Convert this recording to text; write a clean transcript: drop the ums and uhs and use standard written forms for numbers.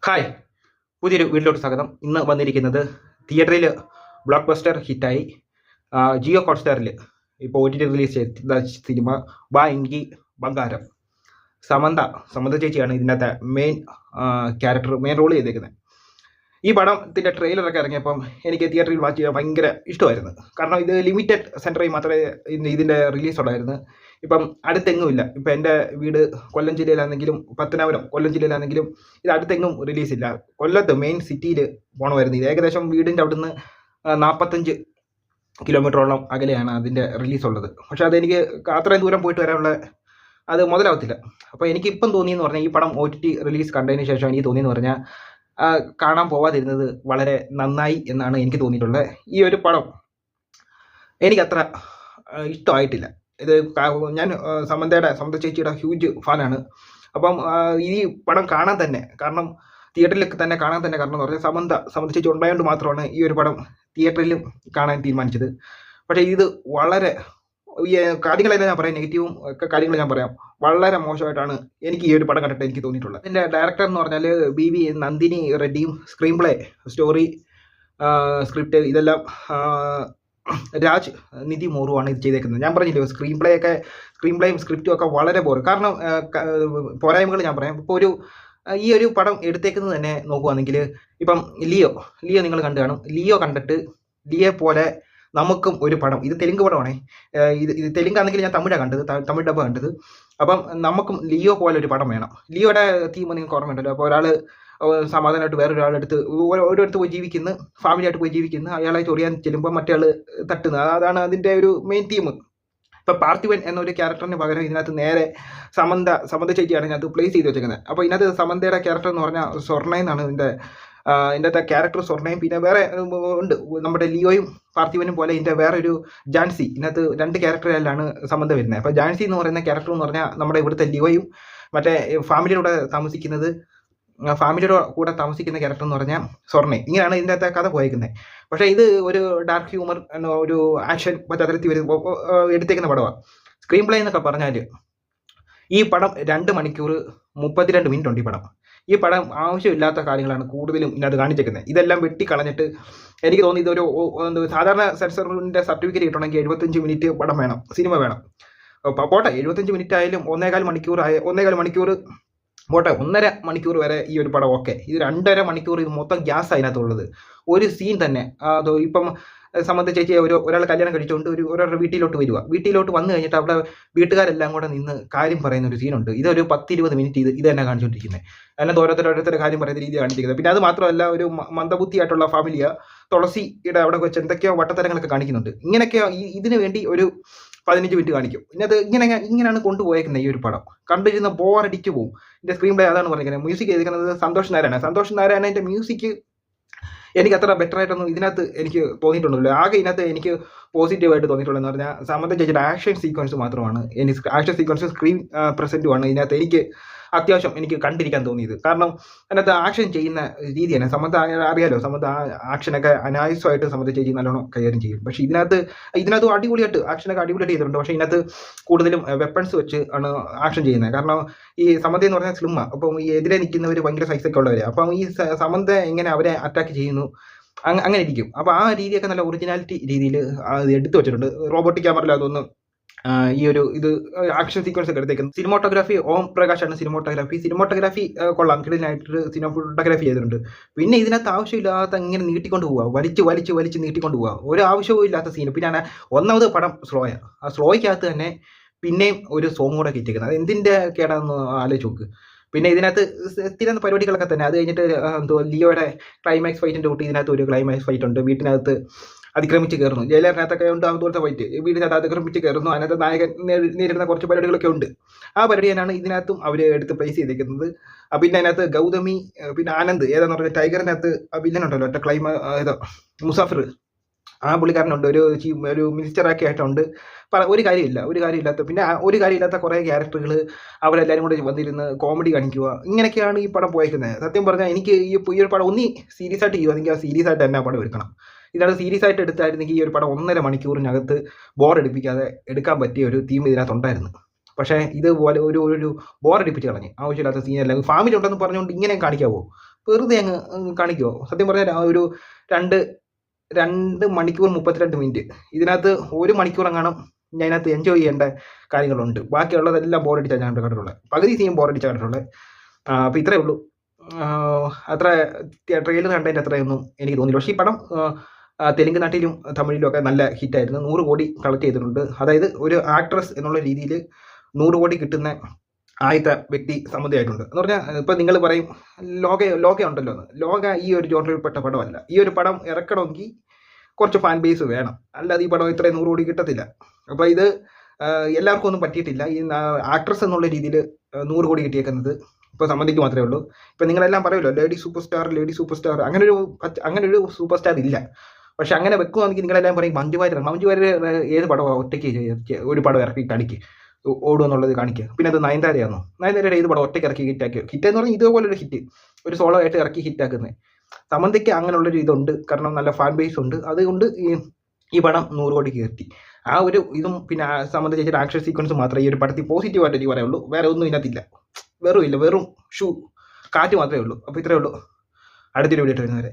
Hi, പുതിയൊരു വീട്ടിലോട്ട് സ്വാഗതം. ഇന്ന് വന്നിരിക്കുന്നത് തിയേറ്ററിൽ ബ്ലോക്ക് ബസ്റ്റർ ഹിറ്റായി ജിയോ ഹോട്ട്സ്റ്റാറിൽ ഇപ്പോൾ OTT റിലീസ് ചെയ്ത സിനിമ ബാ എങ്കി ബംഗാരം. സമന്ത ചേച്ചിയാണ് ഇതിനകത്ത് മെയിൻ റോൾ ചെയ്തേക്കുന്നത്. ഈ പടത്തിൻ്റെ ട്രെയിലറൊക്കെ ഇറങ്ങിയപ്പം എനിക്ക് തിയേറ്ററിൽ വാച്ച് ചെയ്യാൻ ഭയങ്കര ഇഷ്ടമായിരുന്നു. കാരണം ഇത് ലിമിറ്റഡ് സെൻറ്ററിൽ മാത്രമേ ഇതിൻ്റെ റിലീസ് ഉള്ളായിരുന്നു. ഇപ്പം അടുത്തെങ്ങുമില്ല. ഇപ്പം എൻ്റെ വീട് കൊല്ലം ജില്ലയിലാണെങ്കിലും പത്തനാപുരം കൊല്ലം ജില്ലയിലാണെങ്കിലും ഇത് അടുത്തെങ്ങും റിലീസില്ല. കൊല്ലത്ത് മെയിൻ സിറ്റിയിൽ പോകണമായിരുന്നു. ഇത് ഏകദേശം വീടിൻ്റെ അവിടുന്ന് 45 കിലോമീറ്ററോളം അകലെയാണ് അതിൻ്റെ റിലീസുള്ളത്. പക്ഷേ അതെനിക്ക് അത്രയും ദൂരം പോയിട്ട് വരാനുള്ള അത് മുതലാവത്തില്ല. അപ്പോൾ എനിക്കിപ്പം തോന്നിയെന്ന് പറഞ്ഞാൽ ഈ പടം OTT റിലീസ് കണ്ടതിന് ശേഷം എനിക്ക് തോന്നിയെന്ന് പറഞ്ഞാൽ കാണാൻ പോവാതിരുന്നത് വളരെ നന്നായി എന്നാണ് എനിക്ക് തോന്നിയിട്ടുള്ളത്. ഈ ഒരു പടം എനിക്കത്ര ഇഷ്ടമായിട്ടില്ല. ഇത് ഞാൻ സമന്ത ചേച്ചിയുടെ ഹ്യൂജ് ഫാനാണ്. അപ്പം ഈ പടം കാണാൻ തന്നെ കാരണം തിയേറ്ററിൽ തന്നെ കാണാൻ തന്നെ കാരണം എന്ന് പറഞ്ഞാൽ സമന്ത ചേച്ചി ഉണ്ടായതുകൊണ്ട് മാത്രമാണ് ഈ ഒരു പടം തിയേറ്ററിലും കാണാൻ തീരുമാനിച്ചത്. പക്ഷേ ഇത് വളരെ ഈ കാര്യങ്ങളെല്ലാം ഞാൻ പറയാം, നെഗറ്റീവും ഒക്കെ കാര്യങ്ങൾ ഞാൻ പറയാം. വളരെ മോശമായിട്ടാണ് എനിക്ക് ഈ ഒരു പടം കണ്ടിട്ട് എനിക്ക് തോന്നിയിട്ടുള്ളത്. ഇതിൻ്റെ ഡയറക്ടർ എന്ന് പറഞ്ഞാൽ BB നന്ദിനി റെഡ്ഡിയും സ്ക്രീൻ പ്ലേ സ്റ്റോറി സ്ക്രിപ്റ്റ് ഇതെല്ലാം രാജ് നിധി മോറുവാണ് ഇത് ചെയ്തേക്കുന്നത്. ഞാൻ പറഞ്ഞില്ലേ സ്ക്രീൻ പ്ലേയും സ്ക്രിപ്റ്റും ഒക്കെ വളരെ കാരണം പോരായ്മകൾ ഞാൻ പറയാം. ഇപ്പോൾ ഈ ഒരു പടം എടുത്തേക്കുന്നത് തന്നെ നോക്കുവാണെങ്കിൽ ഇപ്പം ലിയോ നിങ്ങൾ കണ്ടു കാണും. ലിയോ കണ്ടിട്ട് ലിയെ പോലെ നമുക്കും ഒരു പടം, ഇത് തെലുങ്ക് പടമാണേ, ഇത് തെലുങ്കാണെങ്കിൽ ഞാൻ തമിഴ് ഡബ്ബ കണ്ടത്. അപ്പം നമുക്കും ലിയോ പോലെ ഒരു പടം വേണം. ലിയോയുടെ തീം നിങ്ങൾക്ക് ഓർമ്മയുണ്ടല്ലോ. അപ്പോൾ ഒരാൾ സമാധാനമായിട്ട് വേറൊരാളെടുത്ത് ഓരോരുത്ത് പോയി ജീവിക്കുന്നു, ഫാമിലിയായിട്ട് പോയി ജീവിക്കുന്നു, അയാളെ ചൊറിയാൻ ചെല്ലുമ്പോൾ മറ്റേ ആൾ തട്ടുന്നത്, അതാണ് അതിൻ്റെ ഒരു മെയിൻ തീം. ഇപ്പോൾ പാർത്ഥിവൻ എന്നൊരു ക്യാരക്ടറിന് പകരം ഇതിനകത്ത് നേരെ സമന്ത ചേച്ചിയാണ് ഇതിനകത്ത് പ്ലേസ് ചെയ്ത് വെച്ചേക്കുന്നത്. അപ്പോൾ ഇതിനകത്ത് സമന്തയുടെ ക്യാരക്ടർ എന്ന് പറഞ്ഞാൽ സ്വർണ്ണ എന്നാണ് ഇതിൻ്റെ അകത്തെ ക്യാരക്ടർ സ്വർണ്ണയും. പിന്നെ വേറെ ഉണ്ട് നമ്മുടെ ലിയോയും പാർത്ഥിവനും പോലെ ഇതിൻ്റെ വേറെ ഒരു ജാൻസി. ഇതിനകത്ത് 2 ക്യാരക്ടറിലാണ് സമന്ത വരുന്നത്. അപ്പോൾ ജാൻസി എന്ന് പറയുന്ന ക്യാരക്ടർ എന്ന് പറഞ്ഞാൽ നമ്മുടെ ഇവിടുത്തെ ലിയോയും മറ്റേ ഫാമിലിയുടെ കൂടെ താമസിക്കുന്ന ക്യാരക്ടർ എന്ന് പറഞ്ഞാൽ സ്വർണ്ണയും. ഇങ്ങനെയാണ് ഇതിൻ്റെ അകത്തെ കഥ പോയേക്കുന്നത്. പക്ഷേ ഇത് ഒരു ഡാർക്ക് ഹ്യൂമർ എന്ന ഒരു ആക്ഷൻ പശ്ചാത്തലത്തിൽ എടുത്തേക്കുന്ന പടമാണ്. സ്ക്രീൻ പ്ലേ എന്നൊക്കെ പറഞ്ഞാൽ ഈ പടം 2 മണിക്കൂർ 32 മിനിറ്റ് ഉണ്ട്. ഈ പടം ആവശ്യമില്ലാത്ത കാര്യങ്ങളാണ് കൂടുതലും ഇതിനകത്ത് കാണിച്ചേക്കുന്നത്. ഇതെല്ലാം വെട്ടിക്കളഞ്ഞിട്ട് എനിക്ക് തോന്നി ഇതൊരു സാധാരണ സെൻസറിൻ്റെ സർട്ടിഫിക്കറ്റ് കിട്ടണമെങ്കിൽ 75 മിനിറ്റ് പടം വേണം, സിനിമ വേണം. പോട്ടെ 75 മിനിറ്റ് ആയാലും 1.25 മണിക്കൂർ പോട്ടെ, 1.5 മണിക്കൂർ വരെ ഈ ഒരു പടം ഓക്കെ. ഇത് 2.5 മണിക്കൂർ ഇത് മൊത്തം ഗ്യാസ് അതിനകത്തുള്ളത്. ഒരു സീൻ തന്നെ ഇപ്പം സമന്ത ചേച്ചി ഒരാൾ കല്യാണം കഴിച്ചുകൊണ്ട് ഒരാളുടെ വീട്ടിലോട്ട് വന്നു കഴിഞ്ഞിട്ട് അവിടെ വീട്ടുകാരെല്ലാം കൂടെ നിന്ന് കാര്യം പറയുന്ന ഒരു സീനുണ്ട്. ഇതൊരു 10-20 മിനിറ്റ് ഇത് തന്നെ കാണിച്ചുകൊണ്ടിരിക്കുന്നത്. അതിനകത്ത് ഓരോരുത്തരുടെ കാര്യം പറയുന്ന രീതി കാണിച്ചിരിക്കുന്നത്. പിന്നെ അത് മാത്രമല്ല ഒരു മന്ദബുദ്ധിയായിട്ടുള്ള ഫാമിലിയാ, തുളസിയുടെ അവിടെ വെച്ച് എന്തൊക്കെയോ വട്ടത്തരങ്ങളൊക്കെ കാണിക്കുന്നുണ്ട്. ഇങ്ങനെയൊക്കെ ഇതിനു വേണ്ടി ഒരു 15 മിനിറ്റ് കാണിക്കും. ഇതിനകത്ത് ഇങ്ങനെയാണ് കൊണ്ടുപോയേക്കുന്നത്. ഈ ഒരു പടം കണ്ടിരുന്ന ബോറടിച്ചു പോകും. ഇതിൻ്റെ സ്ക്രീൻ പ്ലേ അതാണ് പറഞ്ഞിരിക്കുന്നത്. മ്യൂസിക് ചെയ്തിരിക്കുന്നത് സന്തോഷ് നാരായണൻ്റെ മ്യൂസിക് എനിക്ക് അത്ര ബെറ്റർ ആയിട്ടൊന്നും ഇതിനകത്ത് എനിക്ക് തോന്നിയിട്ടുണ്ടല്ലോ. ആകെ ഇതിനകത്ത് എനിക്ക് പോസിറ്റീവായിട്ട് തോന്നിയിട്ടുള്ളതെന്ന് പറഞ്ഞാൽ സമന്ത ചേച്ചിയുടെ ആക്ഷൻ സീക്വൻസ് മാത്രമാണ്. ആക്ഷൻ സീക്വൻസ് സ്ക്രീൻ പ്രസൻറ്റുമാണ് ഇതിനകത്ത് എനിക്ക് അത്യാവശ്യം എനിക്ക് കണ്ടിരിക്കാൻ തോന്നിയത്. കാരണം അതിനകത്ത് ആക്ഷൻ ചെയ്യുന്ന രീതിയാണ്. സമന്ത അറിയാലോ, സമന്ത ആക്ഷനൊക്കെ അനായാസമായിട്ട് സമന്ത ചേച്ചി നല്ലോണം കൈകാര്യം ചെയ്യും. പക്ഷേ ഇതിനകത്ത് അടിപൊളിയായിട്ട് ആക്ഷനൊക്കെ അടിപൊളിയായിട്ട് ചെയ്തിട്ടുണ്ട്. പക്ഷേ ഇതിനകത്ത് കൂടുതലും വെപ്പൺസ് വെച്ച് ആണ് ആക്ഷൻ ചെയ്യുന്നത്. കാരണം ഈ സമന്ത എന്ന് പറഞ്ഞാൽ സ്ലിമ്മ, അപ്പം ഈ എതിരെ നിൽക്കുന്നവർ ഭയങ്കര സൈസൊക്കെ ഉള്ളവരെ, അപ്പം ഈ സമന്ത എങ്ങനെ അവരെ അറ്റാക്ക് ചെയ്യുന്നു അങ്ങനെ ഇരിക്കും. അപ്പോൾ ആ രീതിയൊക്കെ നല്ല ഒറിജിനാലിറ്റി രീതിയിൽ അത് എടുത്തു വെച്ചിട്ടുണ്ട്. റോബോട്ടിക് ക്യാമറയിൽ അതൊന്നും ഈ ഒരു ഇത് ആക്ഷൻ സീക്വൻസ് ഒക്കെ എടുത്തേക്കുന്നത്. സിനിമോട്ടോഗ്രാഫി ഓം പ്രകാശാണ് സിനിമോട്ടോഗ്രാഫി കൊള്ളാം, കിടനായിട്ട് സിനിമോട്ടോഗ്രാഫി ചെയ്തിട്ടുണ്ട്. പിന്നെ ഇതിനകത്ത് ആവശ്യമില്ലാത്ത ഇങ്ങനെ നീട്ടിക്കൊണ്ട് പോവുക, വലിച്ച് നീട്ടിക്കൊണ്ട് പോവുക, ഒരു ആവശ്യവും ഇല്ലാത്ത സീൻ. പിന്നെ ഒന്നാമത് പടം സ്ലോയാണ്. ആ സ്ലോയ്ക്കകത്ത് തന്നെ പിന്നെയും ഒരു സോങ് കൂടെ കയറ്റിക്കുന്നത്. അത് എന്തിൻ്റെ കേടാന്ന് ആലോചിച്ച് നോക്ക്. പിന്നെ ഇതിനകത്ത് സ്ഥിരം പരിപാടികളൊക്കെ തന്നെ. അത് കഴിഞ്ഞിട്ട് ലിയോയുടെ ക്ലൈമാക്സ് ഫൈറ്റിൻ്റെ കൂട്ടി ഇതിനകത്ത് ഒരു ക്ലൈമാക്സ് ഫൈറ്റ് ഉണ്ട്. വീട്ടിനകത്ത് അതിക്രമിച്ച് കയറുന്നു, ജയിലറിനകത്തൊക്കെ ഉണ്ട് അതുപോലത്തെ ഫൈറ്റ്. വീടിനകത്ത് അതിക്രമിച്ച് കയറുന്നു, അതിനകത്ത് നായകൻ നേരിടുന്ന കുറച്ച് പരിപാടികളൊക്കെ ഉണ്ട്. ആ പരിപാടി തന്നെയാണ് ഇതിനകത്തും അവർ എടുത്ത് പ്ലേസ് ചെയ്തേക്കുന്നത്. പിന്നെ അതിനകത്ത് ഗൗതമി, പിന്നെ ആനന്ദ് ഏതാന്ന് പറഞ്ഞാൽ ടൈഗറിനകത്ത് വില്ലനുണ്ടല്ലോ ഒറ്റ മുസാഫിർ, ആ പുള്ളിക്കാരനുണ്ട്. ഒരു മിനിസ്റ്ററൊക്കെ ആയിട്ടുണ്ട്. ഒരു കാര്യമില്ലാത്ത പിന്നെ ഒരു കാര്യമില്ലാത്ത കുറേ ക്യാരക്ടറുകൾ അവരെല്ലാവരും കൂടെ വന്നിരുന്ന് കോമഡി കാണിക്കുക. ഇങ്ങനെയൊക്കെയാണ് ഈ പടം പോയേക്കുന്നത്. സത്യം പറഞ്ഞാൽ എനിക്ക് ഈ ഒരു പടം സീരിയസ് ആയിട്ട് ചെയ്യുവാണെങ്കിൽ ആ സീരിയസ് ആയിട്ട് തന്നെ ആ പടം എടുക്കണം. ഇതാണ് സീരിയസ് ആയിട്ട് എടുത്തായിരുന്നെങ്കിൽ ഈ ഒരു പടം 1.5 മണിക്കൂറിനകത്ത് ബോറടിപ്പിക്കാതെ എടുക്കാൻ പറ്റിയ ഒരു തീം ഇതിനകത്തുണ്ടായിരുന്നു. പക്ഷേ ഇതുപോലെ ഒരു ബോറടിപ്പിച്ച് കളഞ്ഞ് ആവശ്യമില്ലാത്ത സീനെല്ലാം ഫാമിലി ഉണ്ടെന്ന് പറഞ്ഞുകൊണ്ട് ഇങ്ങനെ കാണിക്കാവോ? വെറുതെ അങ്ങ് കാണിക്കുമോ? സത്യം പറഞ്ഞാൽ ഒരു 2 മണിക്കൂർ 32 മിനിറ്റ് ഇതിനകത്ത് 1 മണിക്കൂർ എങ്ങാനും ഞാൻ ഇതിനകത്ത് എൻജോയ് ചെയ്യേണ്ട കാര്യങ്ങളുണ്ട്. ബാക്കിയുള്ളതെല്ലാം ബോറടിച്ചാണ് ഞാൻ കണ്ടിട്ടുള്ളത്. പകുതി സീൻ ബോറടിച്ചാണ് കണ്ടിട്ടുള്ളത്. അപ്പോൾ ഇത്രയേ ഉള്ളൂ. അത്ര ട്രെയിലർ കണ്ടതിൻ്റെ അത്രയൊന്നും എനിക്ക് തോന്നിയില്ല. പക്ഷേ ഈ പടം തെലുങ്ക് നാട്ടിലും തമിഴിലും ഒക്കെ നല്ല ഹിറ്റായിരുന്നു. 100 കോടി കളക്ട് ചെയ്തിട്ടുണ്ട്. അതായത് ഒരു ആക്ട്രസ് എന്നുള്ള രീതിയിൽ 100 കോടി കിട്ടുന്ന ആദ്യത്തെ വ്യക്തി സമ്മതിയായിട്ടുണ്ട് എന്ന് പറഞ്ഞാൽ. ഇപ്പം നിങ്ങൾ പറയും ലോക ഉണ്ടല്ലോ എന്ന്. ലോക ഈ ഒരു ജോണറിൽപ്പെട്ട പടമല്ല. ഈ ഒരു പടം ഇറക്കണമെങ്കിൽ കുറച്ച് ഫാൻ ബേസ് വേണം, അല്ലാതെ ഈ പടം ഇത്രയും 100 കോടി കിട്ടത്തില്ല. അപ്പോൾ ഇത് എല്ലാവർക്കും ഒന്നും പറ്റിയിട്ടില്ല. ഈ ആക്ട്രസ് എന്നുള്ള രീതിയിൽ 100 കോടി കിട്ടിയേക്കുന്നത് ഇപ്പോൾ സമ്മതിക്ക് മാത്രമേ ഉള്ളൂ. ഇപ്പം നിങ്ങളെല്ലാം പറയുമല്ലോ ലേഡി സൂപ്പർ സ്റ്റാർ, അങ്ങനെ ഒരു സൂപ്പർ സ്റ്റാർ ഇല്ല. പക്ഷെ അങ്ങനെ വെക്കുവാണെങ്കിൽ നിങ്ങളെല്ലാം പറയും മഞ്ജു വാര്യർ ഏത് പടമാണ് ഒറ്റയ്ക്ക് ഒരു പടം ഇറക്കി കാണിക്കുക ഓടുമെന്നുള്ളത് കാണിക്കുക. പിന്നെ അത് നയൻതാരയുടെ ഏത് പടം ഒറ്റയ്ക്ക് ഇറക്കി ഹിറ്റ് എന്ന് പറഞ്ഞാൽ ഇതുപോലൊരു ഹിറ്റ് ഒരു സോളോ ആയിട്ട് ഇറക്കി ഹിറ്റാക്കുന്നത്. സമന്തിക്ക് അങ്ങനെയുള്ളൊരു ഇതുണ്ട്, കാരണം നല്ല ഫാൻ ബേസ് ഉണ്ട്. അതുകൊണ്ട് ഈ പടം 100 കോടിക്ക് കിട്ടി. ആ ഒരു ഇതും പിന്നെ സമന്തി ചേച്ചിയുടെ ആക്ഷൻ സീക്വൻസ് മാത്രമേ ഈ ഒരു പടത്തിൽ പോസിറ്റീവായിട്ട് എനിക്ക് പറയുള്ളൂ. വേറെ ഒന്നും ഇതിനകത്തില്ല. വെറും കാറ്റ് മാത്രമേ ഉള്ളൂ. അപ്പോൾ ഇത്രയേ ഉള്ളൂ. അടുത്തൊരു വീഡിയോ വരുന്നവരെ.